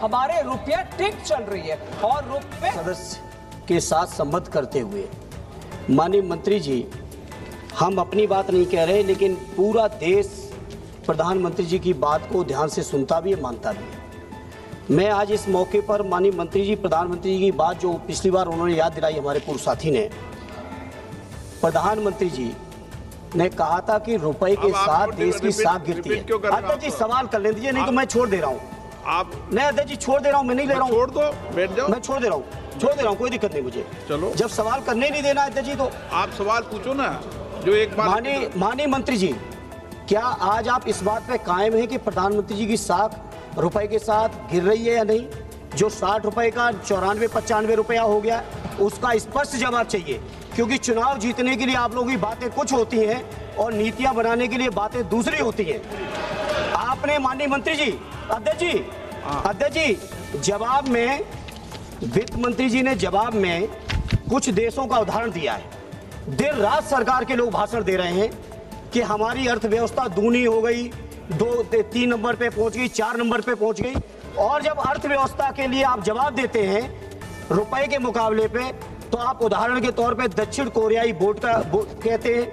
हमारे रुपया ठीक चल रही है और रुपये सदस्य के साथ संबद्ध करते हुए माननीय मंत्री जी, हम अपनी बात नहीं कह रहे, लेकिन पूरा देश प्रधानमंत्री जी की बात को ध्यान से सुनता भी है, मानता भी है। मैं आज इस मौके पर माननीय मंत्री जी, प्रधानमंत्री जी की बात जो पिछली बार उन्होंने याद दिलाई हमारे पूर्व साथी ने, प्रधानमंत्री जी ने कहा था कि रुपए के साथ देश की साख गिरती है। अध्यक्ष जी सवाल कर ले दीजिए, नहीं तो मैं छोड़ दे रहा हूँ। आप नहीं अध्यक्ष जी छोड़ दे रहा हूँ, मैं नहीं ले रहा हूँ। छोड़ दो, बैठ जाओ। मैं छोड़ दे रहा हूँ, कोई दिक्कत नहीं मुझे। चलो, जब सवाल करने नहीं देना अध्यक्ष जी तो आप सवाल पूछो ना, जो एक बार। माननीय मंत्री जी, क्या आज आप इस बात पे कायम हैं कि प्रधानमंत्री जी की साख रुपए के साथ गिर रही है या नहीं? जो 60 रुपए का 94-95 रुपया हो गया, उसका स्पष्ट जवाब चाहिए, क्योंकि चुनाव जीतने के लिए आप लोगों की बातें कुछ होती हैं और नीतियां बनाने के लिए बातें दूसरी होती हैं। आपने माननीय मंत्री जी, अध्यक्ष जी जवाब में, वित्त मंत्री जी ने जवाब में कुछ देशों का उदाहरण दिया है। देर रात सरकार के लोग भाषण दे रहे हैं कि हमारी अर्थव्यवस्था दूनी हो गई, 2-3 नंबर पे पहुंच गई, 4 नंबर पे पहुंच गई। और जब अर्थव्यवस्था के लिए आप जवाब देते हैं रुपए के मुकाबले पे, तो आप उदाहरण के तौर पे दक्षिण कोरियाई बोट कहते हैं,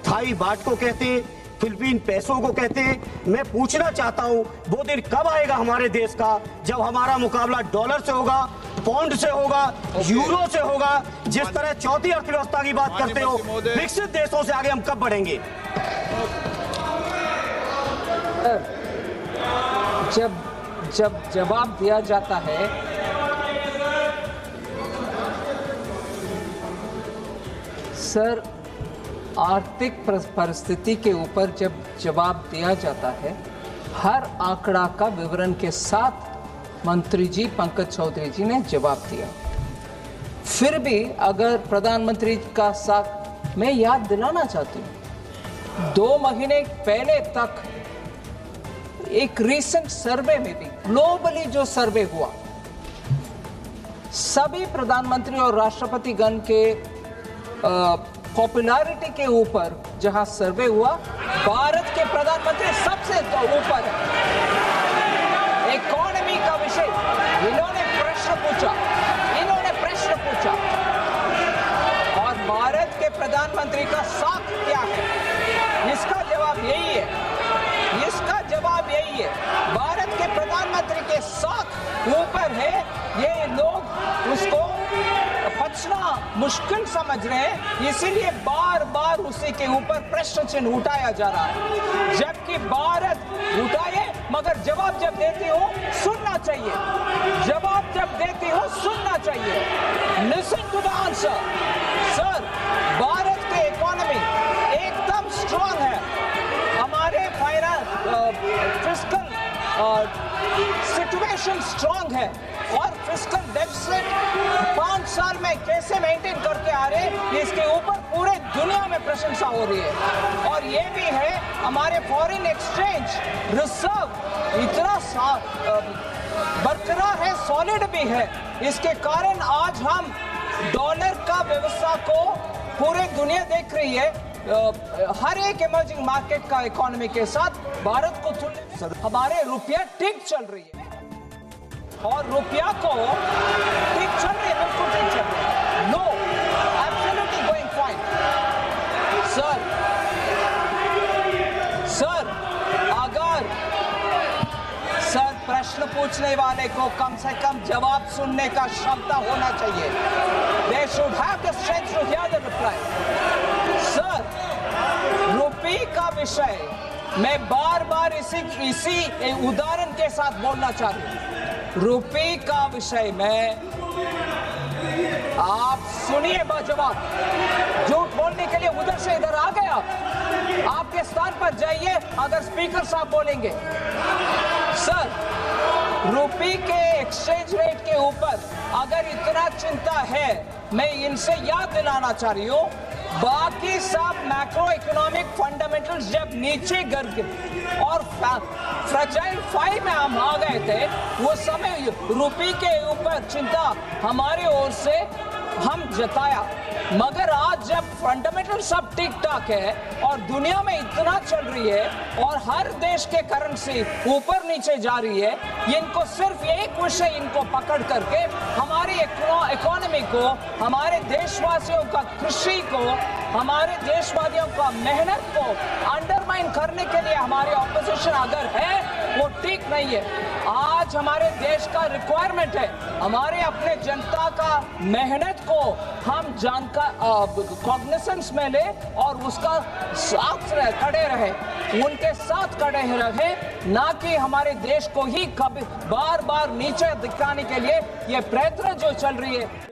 थाई बाट को कहते हैं, फिलीपीन पैसों को कहते हैं। मैं पूछना चाहता हूं, वो दिन कब आएगा हमारे देश का जब हमारा मुकाबला डॉलर से होगा, पाउंड से होगा, यूरो से होगा? जिस तरह चौथी अर्थव्यवस्था की बात करते हो, विकसित देशों से आगे हम कब बढ़ेंगे? जब जवाब दिया जाता है, सर, आर्थिक परिस्थिति के ऊपर जब जवाब दिया जाता है, हर आंकड़ा का विवरण के साथ मंत्री जी पंकज चौधरी जी ने जवाब दिया। फिर भी अगर प्रधानमंत्री का साथ मैं याद दिलाना चाहती हूँ, 2 महीने पहले तक एक रीसेंट सर्वे में भी, ग्लोबली जो सर्वे हुआ, सभी प्रधानमंत्री और राष्ट्रपति गण के पॉपुलैरिटी के ऊपर जहां सर्वे हुआ, भारत के प्रधानमंत्री सबसे ऊपर है। इकोनॉमी का विषय इन्होंने प्रश्न पूछा और भारत के प्रधानमंत्री का साख क्या है? इसका जवाब यही है, भारत के प्रधानमंत्री के साख ऊपर है। ये लोग उसको पचना मुश्किल समझ रहे हैं, इसीलिए बार बार उसी के ऊपर प्रश्न चिन्ह उठाया जा रहा है। जबकि भारत उठाए, मगर जवाब जब देती हो सुनना चाहिए, listen to the answer. Sir, Bharat की इकोनॉमी एकदम स्ट्रांग है, हमारे फिस्कल सिचुएशन स्ट्रांग है और फिस्कल डेफिसिट 5 साल में कैसे मेंटेन करके आ रहे, इसके ऊपर पूरे दुनिया में प्रशंसा हो रही है। और ये भी है, हमारे फॉरेन एक्सचेंज रिजर्व इतना बरकरार है, सॉलिड भी है। इसके कारण आज हम डॉलर का व्यवस्था को पूरे दुनिया देख रही है, हर एक इमर्जिंग मार्केट का इकोनॉमी के साथ भारत को तुलना, हमारे रुपया ठीक चल रही है और रुपया को ठीक चल रही है, बिल्कुल ठीक चल रही है। No, absolutely going fine. Sir, अगर प्रश्न पूछने वाले को कम से कम जवाब सुनने का क्षमता होना चाहिए। They should have the strength to hear the reply. Sir, रुपये का विषय मैं बार बार इसी उदाहरण के साथ बोलना चाहती हूँ। रुपये का विषय में आप सुनिए जवाब, झूठ बोलने के लिए उधर से इधर आ गए आपके स्थान पर जाइए अगर स्पीकर साहब बोलेंगे। सर, रुपये के एक्सचेंज रेट के ऊपर अगर इतना चिंता है, मैं इनसे याद दिलाना चाह रही हूँ, बाकी सब मैक्रो इकोनॉमिक फंडामेंटल्स जब नीचे गिर गए और फ्रजाइल 5 में हम आ गए थे, वो समय रुपये के ऊपर चिंता हमारे ओर से हम जताया, मगर आज जब फंडामेंटल सब ठीक ठाक है और दुनिया में इतना चल रही है और हर देश के करेंसी ऊपर नीचे जा रही है, इनको सिर्फ एक विषय इनको पकड़ करके हमारी इकोनॉमी को, हमारे देशवासियों का कृषि को, हमारे देशवासियों का मेहनत को अंडरमाइन करने के लिए हमारी ऑपोजिशन अगर है वो ठीक नहीं है। आज हमारे देश का रिक्वायरमेंट है हमारे अपने जनता का मेहनत को हम जानकर कॉग्निसेंस में ले और उसका साथ खड़े रहे, उनके साथ खड़े रहे, ना कि हमारे देश को ही कभी बार बार नीचे दिखाने के लिए ये प्रयत्न जो चल रही है